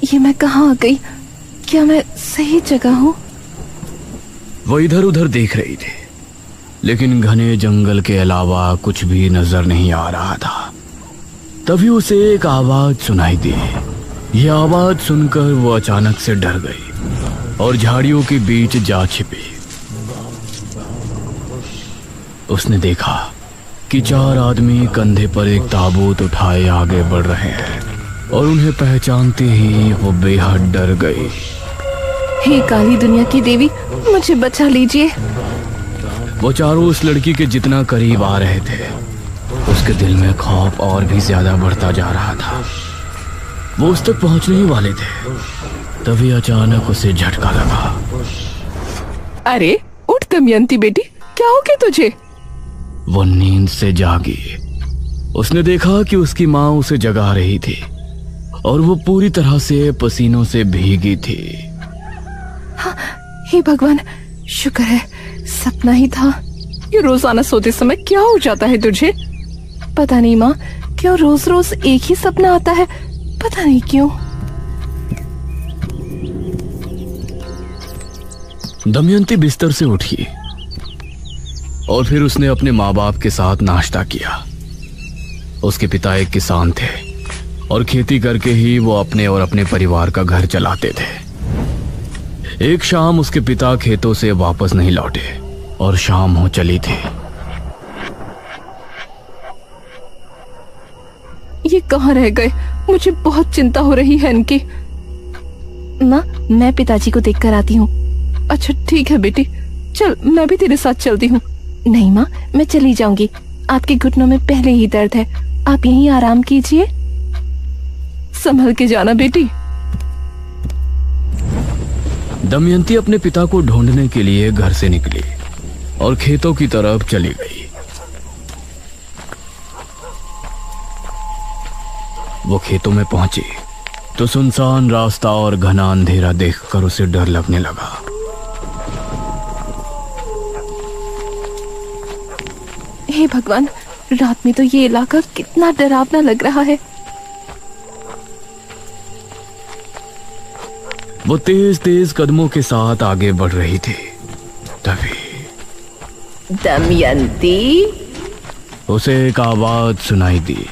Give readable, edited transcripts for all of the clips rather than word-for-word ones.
ये मैं कहाँ आ गई? क्या मैं सही जगह हूँ? वो इधर उधर देख रही थी, लेकिन घने जंगल के अलावा कुछ भी नजर नहीं आ रहा था। तभी उसे एक आवाज सुनाई दी। यह आवाज सुनकर वो अचानक से डर गई और झाड़ियों के बीच जा छिपी। उसने देखा कि 4 आदमी कंधे पर एक ताबूत उठाए आगे बढ़ रहे हैं और उन्हें पहचानते ही वो बेहद डर गई। हे काली दुनिया की देवी, मुझे बचा लीजिए। वो चारों उस लड़की के जितना करीब आ रहे थे, उसके दिल में खौफ और भी ज्यादा बढ़ता जा रहा था। वो उस तक पहुंचने ही वाले थे, तभी अचानक उसे झटका लगा। अरे उठ दमयंती बेटी, क्या हो गया तुझे? वो नींद से जागी। उसने देखा कि उसकी माँ उसे जगा रही थी और वो पूरी तरह से पसीनों से भीगी थी। हाँ, हे भगवान, शुक्र है सपना ही था। ये रोजाना सोते समय क्या हो जाता है तुझे? पता नहीं माँ, क्यों रोज रोज एक ही सपना आता है, पता नहीं क्यों। दमयंती बिस्तर से उठी और फिर उसने अपने माँ बाप के साथ नाश्ता किया। उसके पिता एक किसान थे और खेती करके ही वो अपने और अपने परिवार का घर चलाते थे। एक शाम उसके पिता खेतों से वापस नहीं लौटे और शाम हो चली थी। ये कहाँ रह गए? मुझे बहुत चिंता हो रही है इनकी। माँ, मैं पिताजी को देख कर आती हूँ। अच्छा ठीक है बेटी, चल मैं भी तेरे साथ चलती हूँ। नहीं माँ, मैं चली जाऊंगी। आपके घुटनों में पहले ही दर्द है, आप यहीं आराम कीजिए। संभल के जाना बेटी। दमयंती अपने पिता को ढूंढने के लिए घर से निकली और खेतों की तरफ चली गई। वो खेतों में पहुंची तो सुनसान रास्ता और घना अंधेरा देखकर उसे डर लगने लगा। हे भगवान, रात में तो ये इलाका कितना डरावना लग रहा है। वो तेज तेज कदमों के साथ आगे बढ़ रही थी। तभी दमयंती, उसे एक आवाज सुनाई दी।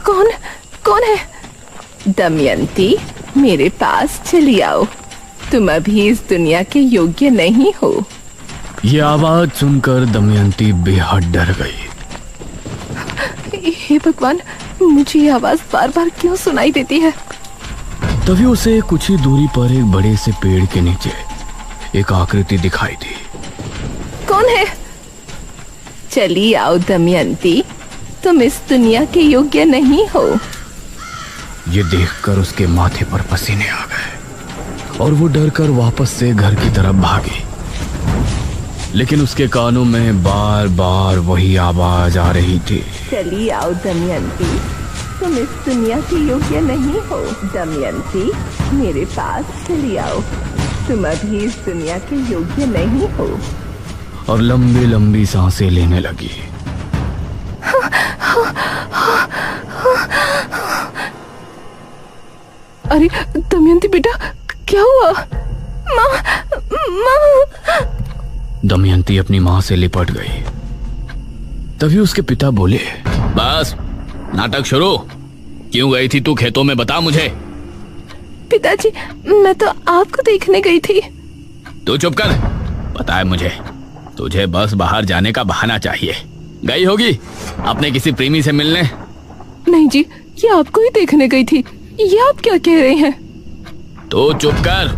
कौन कौन है? दमयंती, मेरे पास चली आओ, तुम अभी इस दुनिया के योग्य नहीं हो। ये आवाज सुनकर दमयंती बेहद डर गई। हे भगवान, मुझे ये आवाज बार बार क्यों सुनाई देती है? तभी उसे कुछ ही दूरी पर एक बड़े से पेड़ के नीचे एक आकृति दिखाई दी। कौन है? चली आओ दमयंती, तुम इस दुनिया के योग्य नहीं हो। ये देखकर उसके माथे पर पसीने आ गए और वो डर कर वापस से घर की तरफ भागी। लेकिन उसके कानों में बार बार वही आवाज आ रही थी। चली आओ दमयंती, तुम इस दुनिया के योग्य नहीं हो। दमयंती, मेरे पास चली आओ, तुम अभी इस दुनिया के योग्य नहीं हो। और लंबी लंबी सांसें लेने लगी। अरे दमयंती बेटा, क्या हुआ? माँ, माँ। दमयंती अपनी माँ से लिपट गई। तभी उसके पिता बोले, बस नाटक शुरू। क्यों गई थी तू खेतों में, बता मुझे। पिताजी, मैं तो आपको देखने गई थी। तू चुप कर। पता है मुझे, तुझे बस बाहर जाने का बहाना चाहिए। गई होगी अपने किसी प्रेमी से मिलने। नहीं जी, ये आपको ही देखने गई थी। ये आप क्या कह रहे हैं? तू चुप कर।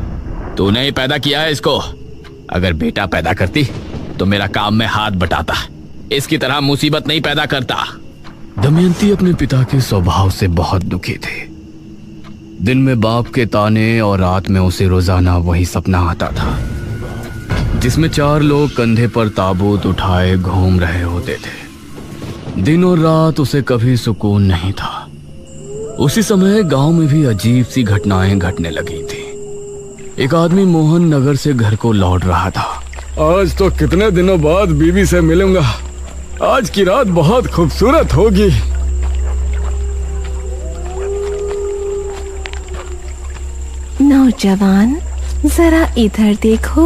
तूने ही पैदा किया है इसको। अगर बेटा पैदा करती तो मेरा काम में हाथ बटाता, इसकी तरह मुसीबत नहीं पैदा करता। दमयंती अपने पिता के स्वभाव से बहुत दुखी थी। दिन में बाप के ताने और रात में उसे रोजाना वही सपना आता था, जिसमें 4 लोग कंधे पर ताबूत उठाए घूम रहे होते थे। दिन और रात उसे कभी सुकून नहीं था। उसी समय गांव में भी अजीब सी घटनाएं घटने लगी थी। एक आदमी मोहन नगर से घर को लौट रहा था। आज तो कितने दिनों बाद बीवी से मिलूंगा। आज की रात बहुत खूबसूरत होगी। नौजवान, जरा इधर देखो।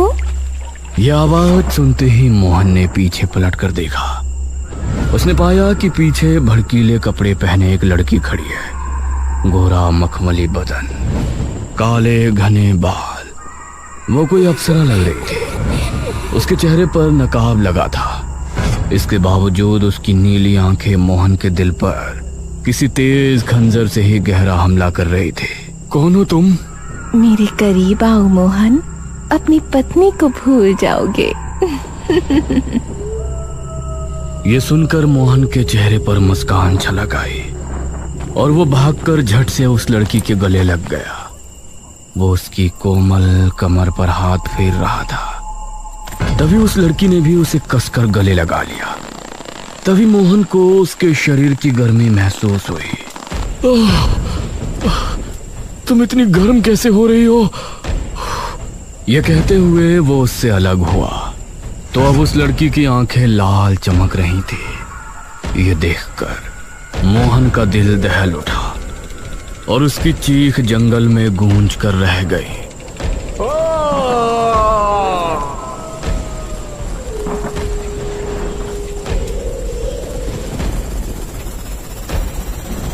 यह आवाज सुनते ही मोहन ने पीछे पलट कर देखा। उसने पाया कि पीछे भड़कीले कपड़े पहने एक लड़की खड़ी है। गोरा मखमली बदन, काले घने बाल, वो कोई अप्सरा लग रही थी। उसके चेहरे पर नकाब लगा था। इसके बावजूद उसकी नीली आंखें मोहन के दिल पर किसी तेज खंजर से ही गहरा हमला कर रही थी। कौन हो तुम? मेरे करीब आओ मोहन, अपनी पत्नी को भूल जाओगे। ये सुनकर मोहन के चेहरे पर मुस्कान छलक आई और वो भागकर झट से उस लड़की के गले लग गया। वो उसकी कोमल कमर पर हाथ फेर रहा था। तभी उस लड़की ने भी उसे कसकर गले लगा लिया। तभी मोहन को उसके शरीर की गर्मी महसूस हुई। तुम इतनी गर्म कैसे हो रही हो? यह कहते हुए वो उससे अलग हुआ तो अब उस लड़की की आंखें लाल चमक रही थी। ये देखकर मोहन का दिल दहल उठा और उसकी चीख जंगल में गूंज कर रह गई।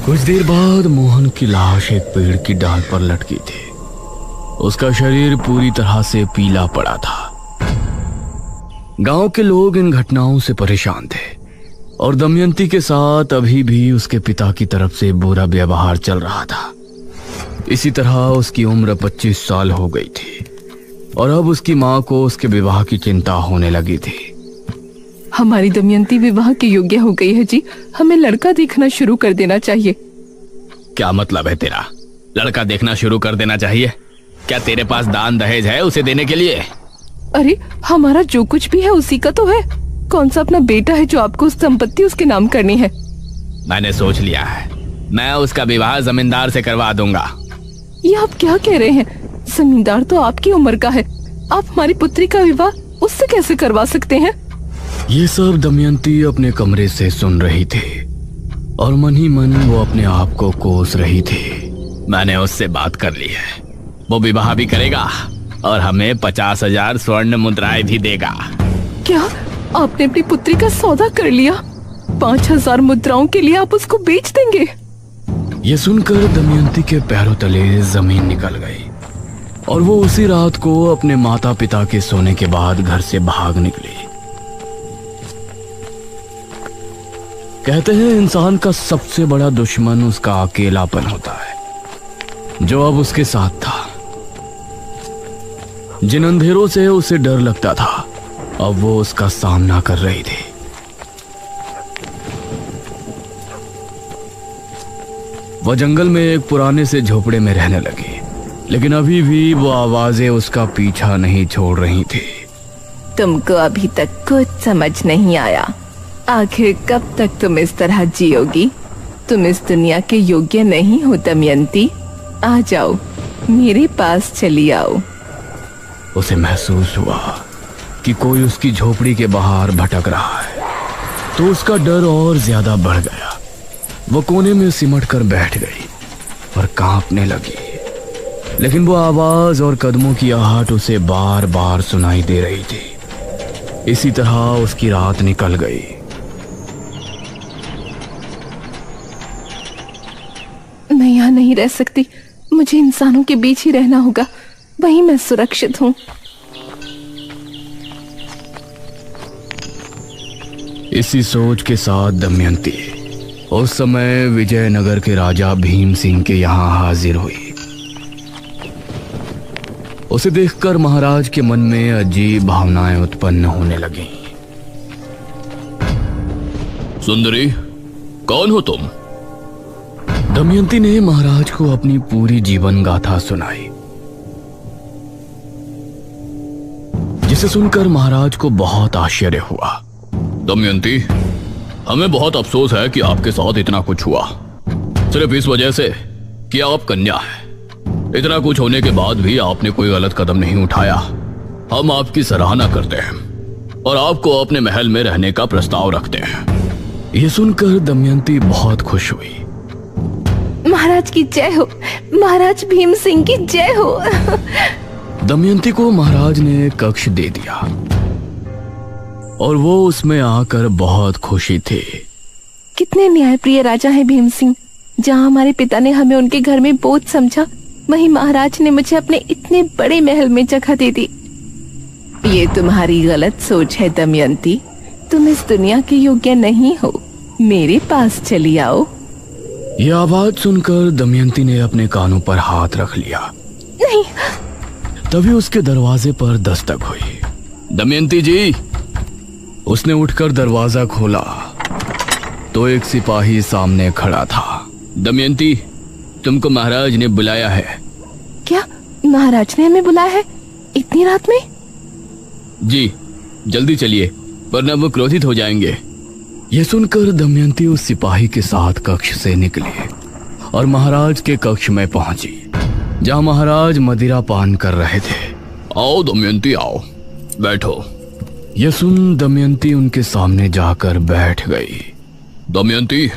कुछ देर बाद मोहन की लाश एक पेड़ की डाल पर लटकी थी। उसका शरीर पूरी तरह से पीला पड़ा था। गांव के लोग इन घटनाओं से परेशान थे और दमयंती के साथ अभी भी उसके पिता की तरफ से बुरा व्यवहार चल रहा था। इसी तरह उसकी उम्र 25 साल हो गई थी और अब उसकी मां को उसके विवाह की चिंता होने लगी थी। हमारी दमयंती विवाह के योग्य हो गई है जी, हमें लड़का देखना शुरू कर देना चाहिए। क्या मतलब है तेरा? लड़का देखना शुरू कर देना चाहिए? क्या तेरे पास दान दहेज है उसे देने के लिए? अरे हमारा जो कुछ भी है उसी का तो है। कौन सा अपना बेटा है जो आपको संपत्ति उसके नाम करनी है? मैंने सोच लिया है, मैं उसका विवाह जमींदार से करवा दूंगा। ये आप क्या कह रहे हैं? जमींदार तो आपकी उम्र का है, आप हमारी पुत्री का विवाह उससे कैसे करवा सकते हैं? ये सब दमयंती अपने कमरे से सुन रही थी और मन ही मन वो अपने आप को कोस रही थी। मैंने उससे बात कर ली है, वो विवाह भी करेगा और हमें 50,000 स्वर्ण मुद्राएं भी देगा। क्या आपने अपनी पुत्री का सौदा कर लिया? 5,000 मुद्राओं के लिए आप उसको बेच देंगे? ये सुनकर दमयंती के पैरों तले जमीन निकल गई और वो उसी रात को अपने माता पिता के सोने के बाद घर से भाग निकली। कहते हैं इंसान का सबसे बड़ा दुश्मन उसका अकेलापन होता है, जो अब उसके साथ था। जिन अंधेरों से उसे डर लगता था अब वो उसका सामना कर रही थी। वह जंगल में एक पुराने से झोपड़े में रहने लगी, लेकिन अभी भी वो आवाजें उसका पीछा नहीं छोड़ रही थी। तुमको अभी तक कुछ समझ नहीं आया। आखिर कब तक तुम इस तरह जियोगी? तुम इस दुनिया के योग्य नहीं हो दमयंती। आ जाओ, मेरे पास चली आओ। उसे महसूस हुआ कि कोई उसकी झोपड़ी के बाहर भटक रहा है, तो उसका डर और ज्यादा बढ़ गया। वो कोने में सिमट कर बैठ गई और कांपने लगी, लेकिन वो आवाज और कदमों की आहट उसे बार बार सुनाई दे रही थी। इसी तरह उसकी रात निकल गई। मैं यहाँ नहीं रह सकती, मुझे इंसानों के बीच ही रहना होगा, वहीं मैं सुरक्षित हूँ। इसी सोच के साथ दमयंती उस समय विजयनगर के राजा भीम सिंह के यहाँ हाजिर हुई। उसे देखकर महाराज के मन में अजीब भावनाएं उत्पन्न होने लगीं। सुंदरी, कौन हो तुम? दमयंती ने महाराज को अपनी पूरी जीवन गाथा सुनाई, जिसे सुनकर महाराज को बहुत आश्चर्य हुआ। दमयंती, हमें बहुत अफसोस है कि आपके साथ इतना कुछ हुआ, सिर्फ इस वजह से कि आप कन्या हैं। इतना कुछ होने के बाद भी आपने कोई गलत कदम नहीं उठाया। हम आपकी सराहना करते हैं और आपको अपने महल में रहने का प्रस्ताव रखते हैं। यह सुनकर दमयंती बहुत खुश हुई। महाराज की जय हो, महाराज भीम सिंह की जय हो। दमयंती को महाराज ने कक्ष दे दिया और वो उसमें आकर बहुत खुशी थे। कितने न्यायप्रिय राजा हैं भीम सिंह। जहाँ हमारे पिता ने हमें उनके घर में बोझ समझा, वहीं महाराज ने मुझे अपने इतने बड़े महल में जगह दे दी। ये तुम्हारी गलत सोच है दमयंती, तुम इस दुनिया के योग्य नहीं हो, मेरे पास चली आओ। यह आवाज सुनकर दमयंती ने अपने कानों पर हाथ रख लिया। नहीं। तभी उसके दरवाजे पर दस्तक हुई। दमयंती जी। उसने उठकर दरवाजा खोला तो एक सिपाही सामने खड़ा था। दमयंती, तुमको महाराज ने बुलाया है। क्या महाराज ने हमें बुलाया है इतनी रात में? जी, जल्दी चलिए वरना वो क्रोधित हो जाएंगे। यह सुनकर दमयंती उस सिपाही के साथ कक्ष से निकली और महाराज के कक्ष में पहुंची, जहां महाराज मदिरा पान कर रहे थे। आओ दमयंती, आओ, बैठो। यह सुन दमयंती उनके सामने जाकर बैठ गई। दमयंती,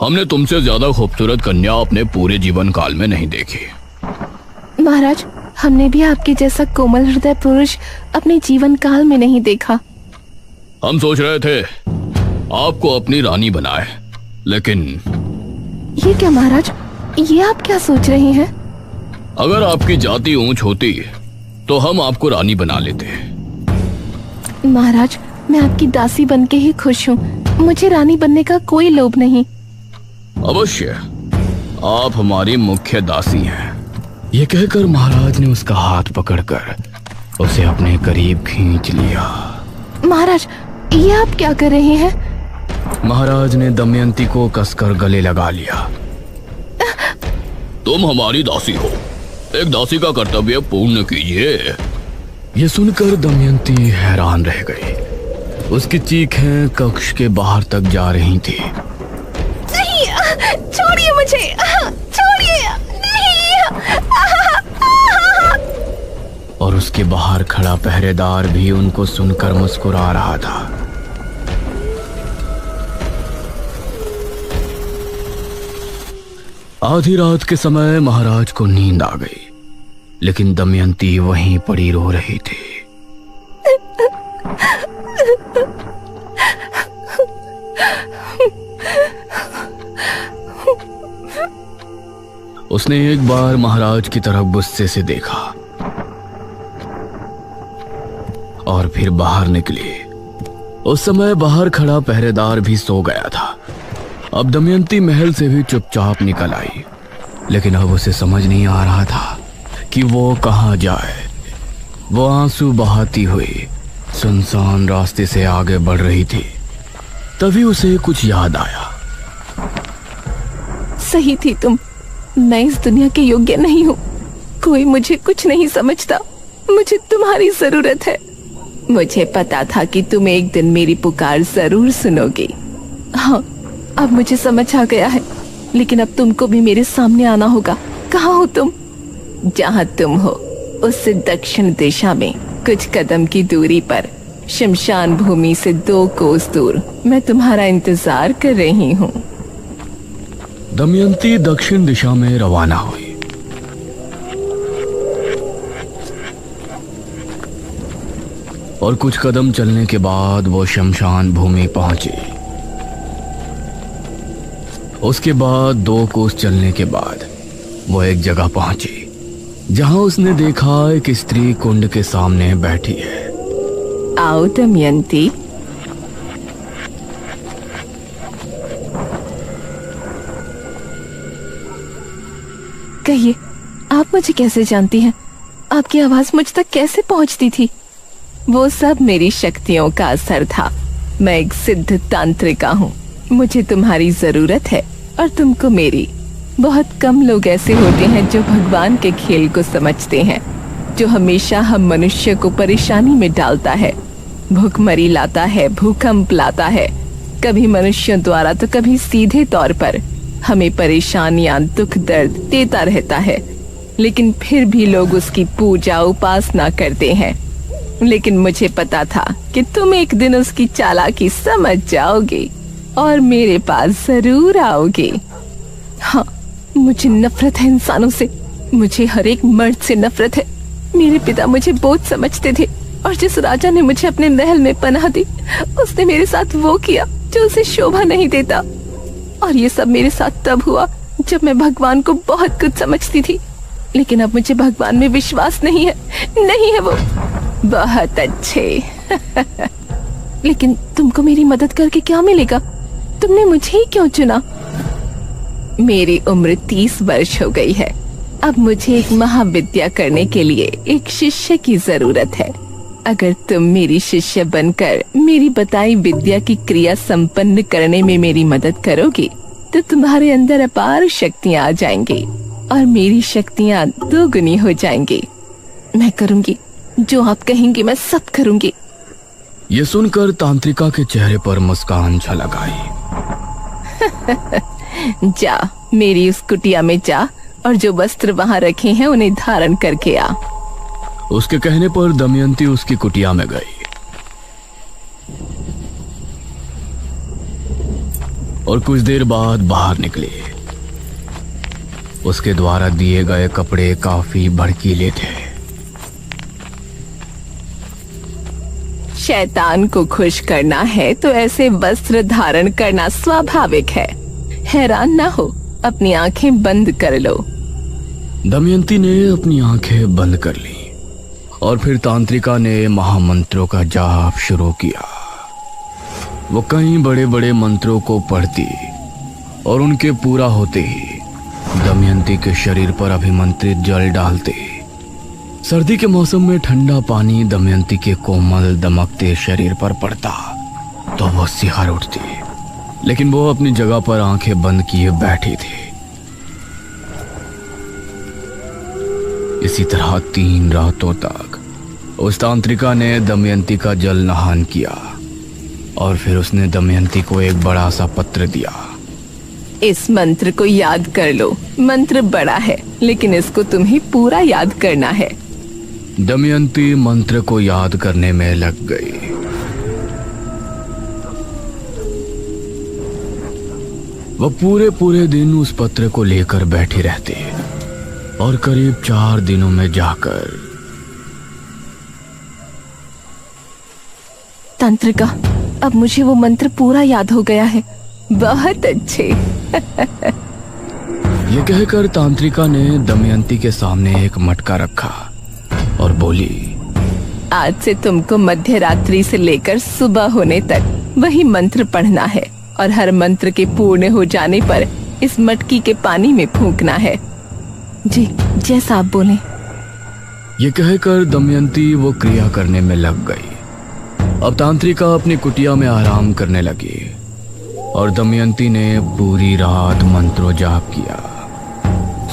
हमने तुमसे ज्यादा खूबसूरत कन्या अपने पूरे जीवन काल में नहीं देखी। महाराज, हमने भी आपके जैसा कोमल हृदय पुरुष अपने जीवन काल में नहीं देखा। हम सोच रहे थे आपको अपनी रानी बनाए, लेकिन ये क्या महाराज, ये आप क्या सोच रहे हैं? अगर आपकी जाति ऊंच होती तो हम आपको रानी बना लेते। महाराज, मैं आपकी दासी बनके ही खुश हूँ, मुझे रानी बनने का कोई लोभ नहीं। अवश्य, आप हमारी मुख्य दासी हैं। यह कहकर महाराज ने उसका हाथ पकड़कर उसे अपने करीब खींच लिया। महाराज, ये आप क्या कर रहे हैं? महाराज ने दमयंती को कसकर गले लगा लिया। तुम हमारी दासी हो, एक दासी का कर्तव्य पूर्ण कीजिए। यह सुनकर दमयंती हैरान रह गई। उसकी चीखें कक्ष के बाहर तक जा रही थी। नहीं, छोड़िए मुझे, छोड़िए, नहीं। और उसके बाहर खड़ा पहरेदार भी उनको सुनकर मुस्कुरा रहा था। आधी रात के समय महाराज को नींद आ गई, लेकिन दमयंती वहीं पड़ी रो रही थी। उसने एक बार महाराज की तरफ गुस्से से देखा और फिर बाहर निकली। उस समय बाहर खड़ा पहरेदार भी सो गया था। अब दमयंती महल से भी चुपचाप निकल आई, लेकिन अब उसे समझ नहीं आ रहा था कि वो कहाँ जाए। वो आंसू बहाती हुई सुनसान रास्ते से आगे बढ़ रही थी। तभी उसे कुछ याद आया। सही थी तुम, मैं इस दुनिया के योग्य नहीं हूँ, कोई मुझे कुछ नहीं समझता, मुझे तुम्हारी जरूरत है। मुझे पता था कि तुम एक दिन मेरी पुकार जरूर सुनोगे। हाँ, अब मुझे समझ आ गया है, लेकिन अब तुमको भी मेरे सामने आना होगा। कहाँ हो तुम? जहाँ तुम हो उससे दक्षिण दिशा में कुछ कदम की दूरी पर, शमशान भूमि से 2 कोस दूर, मैं तुम्हारा इंतजार कर रही हूँ। दमयंती दक्षिण दिशा में रवाना हुई। और कुछ कदम चलने के बाद वो शमशान भूमि पहुंची। उसके बाद 2 कोस चलने के बाद वो एक जगह पहुंची जहां उसने देखा एक स्त्री कुंड के सामने बैठी है। आओ दमयंती। कहिए, आप मुझे कैसे जानती हैं? आपकी आवाज मुझ तक कैसे पहुंचती थी? वो सब मेरी शक्तियों का असर था। मैं एक सिद्ध तांत्रिका हूँ, मुझे तुम्हारी जरूरत है और तुमको मेरी। बहुत कम लोग ऐसे होते हैं जो भगवान के खेल को समझते हैं, जो हमेशा हम मनुष्य को परेशानी में डालता है, भूखमरी लाता है, भूकंप लाता है, कभी मनुष्यों द्वारा तो कभी सीधे तौर पर हमें परेशानियां, दुख दर्द देता रहता है, लेकिन फिर भी लोग उसकी पूजा उपासना करते हैं। लेकिन मुझे पता था कि तुम एक दिन उसकी चालाकी समझ जाओगे और मेरे पास जरूर आओगे। हाँ, मुझे नफरत है इंसानों से। मुझे हर एक मर्द से नफरत है। मेरे पिता मुझे बोझ समझते थे और जिस राजा ने मुझे अपने महल में पनाह दी, उसने मेरे साथ वो किया जो उसे शोभा नहीं देता। और ये सब मेरे साथ तब हुआ जब मैं भगवान को बहुत कुछ समझती थी। लेकिन अब मुझे भगवान में विश्वास नहीं है। नहीं है वो। बहुत अच्छे। लेकिन तुमको मेरी मदद करके क्या मिलेगा? तुमने मुझे ही क्यों चुना? मेरी उम्र 30 वर्ष हो गई है। अब मुझे एक महाविद्या करने के लिए एक शिष्य की जरूरत है। अगर तुम मेरी शिष्य बनकर मेरी बताई विद्या की क्रिया संपन्न करने में मेरी मदद करोगे तो तुम्हारे अंदर अपार शक्तियां आ जाएंगी और मेरी शक्तियां दोगुनी हो जाएंगी। मैं करूंगी जो आप कहेंगे, मैं सब करूंगी। ये सुनकर तांत्रिका के चेहरे पर मुस्कान झलक आई। जा, मेरी उस कुटिया में जा और जो वस्त्र वहां रखे हैं उन्हें धारण करके आ। उसके कहने पर दमयंती उसकी कुटिया में गई और कुछ देर बाद बाहर निकली। उसके द्वारा दिए गए कपड़े काफी भड़कीले थे। शैतान को खुश करना है तो ऐसे वस्त्र धारण करना स्वाभाविक है। हैरान ना हो, अपनी आंखें बंद कर लो। दमयंती ने अपनी आंखें बंद कर ली और फिर तांत्रिका ने महामंत्रों का जाप शुरू किया। वो कई बड़े बड़े मंत्रों को पढ़ती और उनके पूरा होते ही दमयंती के शरीर पर अभिमंत्रित जल डालते। सर्दी के मौसम में ठंडा पानी दमयंती के कोमल दमकते शरीर पर पड़ता तो वो सिहर उठती, लेकिन वो अपनी जगह पर आंखें बंद किए बैठी थी। इसी तरह 3 रातों तक उस तांत्रिका ने दमयंती का जल नहान किया और फिर उसने दमयंती को एक बड़ा सा पत्र दिया। इस मंत्र को याद कर लो। मंत्र बड़ा है लेकिन इसको तुम्हें पूरा याद करना है। दमयंती मंत्र को याद करने में लग गई। वह पूरे दिन उस पत्र को लेकर बैठी रहती और करीब 4 दिनों में जाकर तांत्रिका, अब मुझे वो मंत्र पूरा याद हो गया है। बहुत अच्छे। ये कहकर तांत्रिका ने दमयंती के सामने एक मटका रखा और बोली, आज से तुमको मध्य रात्रि से लेकर सुबह होने तक वही मंत्र पढ़ना है और हर मंत्र के पूर्ण हो जाने पर इस मटकी के पानी में फूंकना है। जी, जैसा आप बोले। ये कहकर दमयंती वो क्रिया करने में लग गई। अब तांत्रिका अपनी कुटिया में आराम करने लगी और दमयंती ने पूरी रात मंत्रो जाप किया।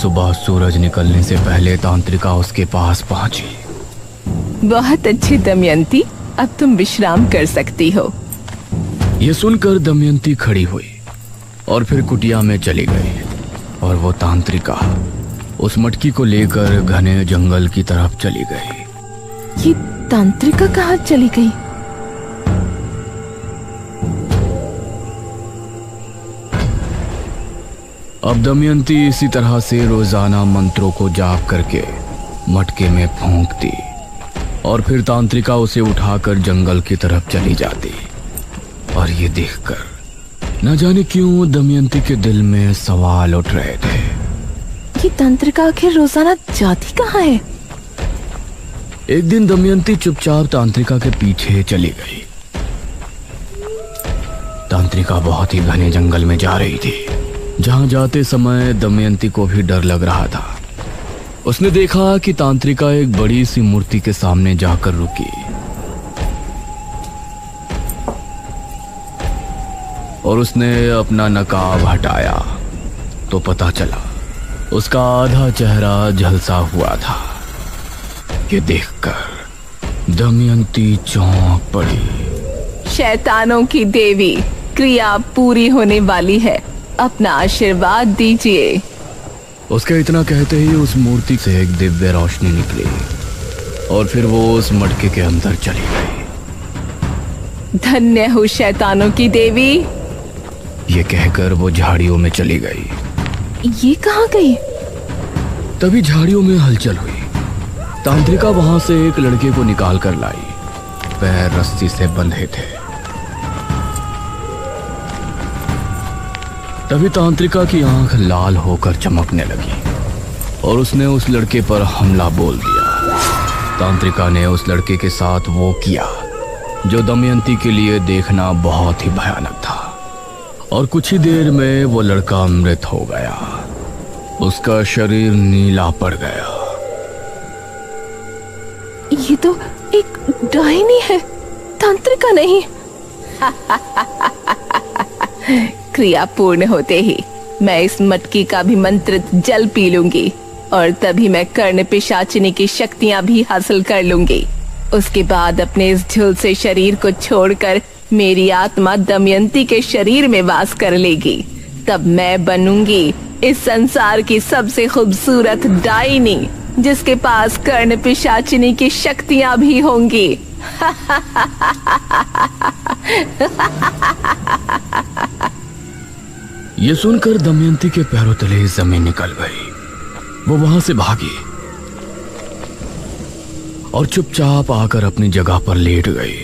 सुबह सूरज निकलने से पहले तांत्रिका उसके पास पहुंची। बहुत अच्छी दमयंती, अब तुम विश्राम कर सकती हो। ये सुनकर दमयंती खड़ी हुई और फिर कुटिया में चली गई और वो तांत्रिका उस मटकी को लेकर घने जंगल की तरफ चली गई। ये तांत्रिका कहाँ चली गई? अब दमयंती इसी तरह से रोजाना मंत्रों को जाप करके मटके में फूंकती और फिर तांत्रिका उसे उठाकर जंगल की तरफ चली जाती। और ये देखकर न जाने क्यों दमयंती के दिल में सवाल उठ रहे थे। ये तांत्रिका आखिर रोजाना जाती कहाँ है? एक दिन दमयंती चुपचाप तांत्रिका के पीछे चली गई। तांत्रिका बहुत ही घने जंगल में जा रही थी। जहां जाते समय दमयंती को भी डर लग रहा था। उसने देखा कि तांत्रिका एक बड़ी सी मूर्ति के सामने जाकर रुकी और उसने अपना नकाब हटाया तो पता चला उसका आधा चेहरा झलसा हुआ था। ये देखकर दमयंती चौंक पड़ी। शैतानों की देवी, क्रिया पूरी होने वाली है, अपना आशीर्वाद दीजिए। उसके इतना कहते ही उस मूर्ति से एक दिव्य रोशनी निकली और फिर वो उस मटके के अंदर चली गई। धन्य हो शैतानों की देवी। ये कहकर वो झाड़ियों में चली गई ये कहाँ गई? तभी झाड़ियों में हलचल हुई। तांत्रिका वहां से एक लड़के को निकाल कर लाई। पैर रस्सी से बंधे थे। तभी तांत्रिका की आंख लाल होकर चमकने लगी और उसने उस लड़के पर हमला बोल दिया। तांत्रिका ने उस लड़के के साथ वो किया जो दमयंती के लिए देखना बहुत ही भयानक था, और कुछ ही देर में वो लड़का मृत हो गया। उसका शरीर नीला पड़ गया। ये तो एक डायनी है, तांत्रिका नहीं। क्रिया पूर्ण होते ही मैं इस मटकी का भी मंत्रित जल पी लूंगी और तभी मैं कर्ण पिशाचिनी की शक्तियां भी हासिल कर लूंगी। उसके बाद अपने इस झुलसे शरीर को छोड़कर मेरी आत्मा दमयंती के शरीर में वास कर लेगी। तब मैं बनूंगी इस संसार की सबसे खूबसूरत डायनी, जिसके पास कर्ण पिशाचिनी की शक्तियां भी होंगी। ये सुनकर दमयंती के पैरों तले जमीन निकल गई। वो वहां से भागी और चुपचाप आकर अपनी जगह पर लेट गई।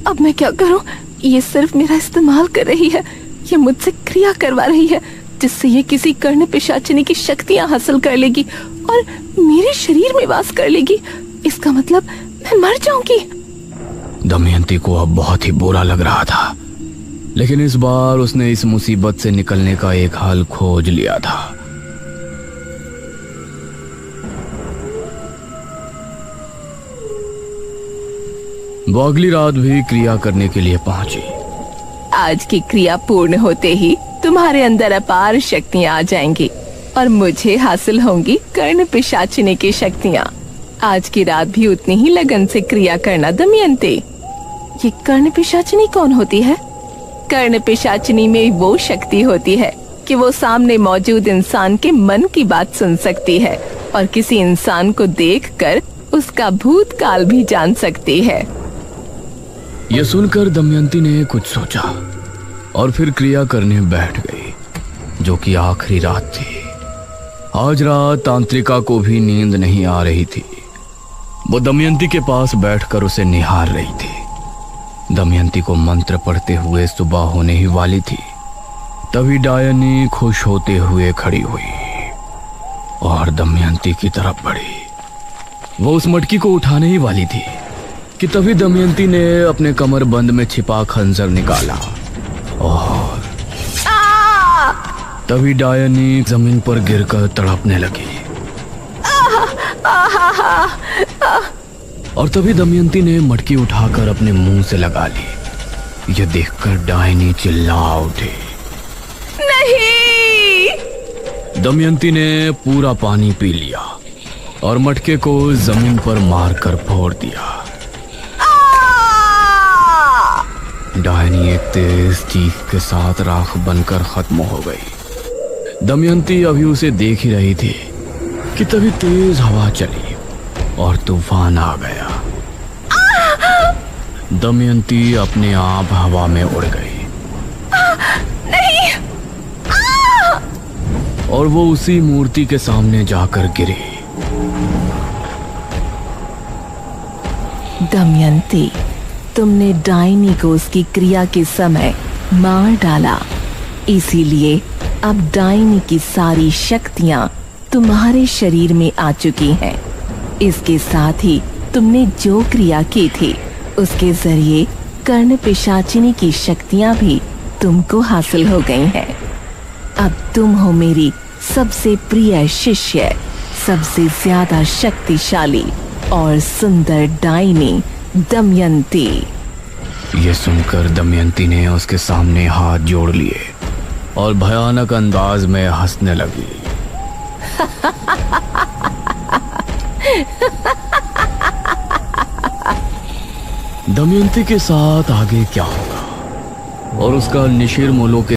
अब मैं क्या करूं? ये सिर्फ मेरा इस्तेमाल कर रही है। ये मुझसे क्रिया करवा रही है जिससे ये किसी कर्ण पिशाचिनी की शक्तियां हासिल कर लेगी और मेरे शरीर में वास कर लेगी। इसका मतलब मैं मर जाऊंगी। दमयंती को अब बहुत ही बुरा लग रहा था, लेकिन इस बार उसने इस मुसीबत से निकलने का एक हल खोज लिया था। वो अगली रात भी क्रिया करने के लिए पहुंची। आज की क्रिया पूर्ण होते ही तुम्हारे अंदर अपार शक्तियां आ जाएंगी और मुझे हासिल होंगी कर्ण पिशाचिनी की शक्तियां। आज की रात भी उतनी ही लगन से क्रिया करना दमयंती। ये कर्ण पिशाचिनी कौन होती है? कर्ण पिशाचिनी में वो शक्ति होती है कि वो सामने मौजूद इंसान के मन की बात सुन सकती है और किसी इंसान को देखकर उसका भूतकाल भी जान सकती है। यह सुनकर दमयंती ने कुछ सोचा और फिर क्रिया करने बैठ गई, जो कि आखिरी रात थी। आज रात तांत्रिका को भी नींद नहीं आ रही थी। वो दमयंती के पास बैठकर उसे निहार रही थी। दमयंती को मंत्र पढ़ते हुए सुबह होने ही वाली थी। तभी डायनी खुश होते हुए खड़ी हुई और दमयंती की तरफ बढ़ी। वो उस मटकी को उठाने ही वाली थी कि तभी दमयंती ने अपने कमर बंद में छिपा खंजर निकाला और तभी डायनी जमीन पर गिरकर तड़पने लगी। और तभी दमयंती ने मटकी उठाकर अपने मुंह से लगा ली। यह देखकर डायनी चिल्ला उठी। नहीं! दमयंती ने पूरा पानी पी लिया और मटके को जमीन पर मारकर फोड़ दिया। डायनी एक तेज चीख के साथ राख बनकर खत्म हो गई। दमयंती अभी उसे देख ही रही थी कि तभी तेज हवा चली और तूफान आ गया। दमयंती अपने आप हवा में उड़ गई। नहीं! और वो उसी मूर्ति के सामने जाकर गिरी। दमयंती, तुमने डायनी को उसकी क्रिया के समय मार डाला, इसीलिए अब डायनी की सारी शक्तियां तुम्हारे शरीर में आ चुकी हैं। इसके साथ ही तुमने जो क्रिया की थी उसके जरिए कर्ण पिशाचिनी की शक्तियां भी तुमको हासिल हो गई हैं। अब तुम हो मेरी सबसे प्रिय शिष्य, सबसे ज्यादा शक्तिशाली और सुंदर डायनी दमयंती। ये सुनकर दमयंती ने उसके सामने हाथ जोड़ लिए और भयानक अंदाज में हंसने लगी। दमयंती के साथ आगे क्या होगा और उसका निशिर मोलो के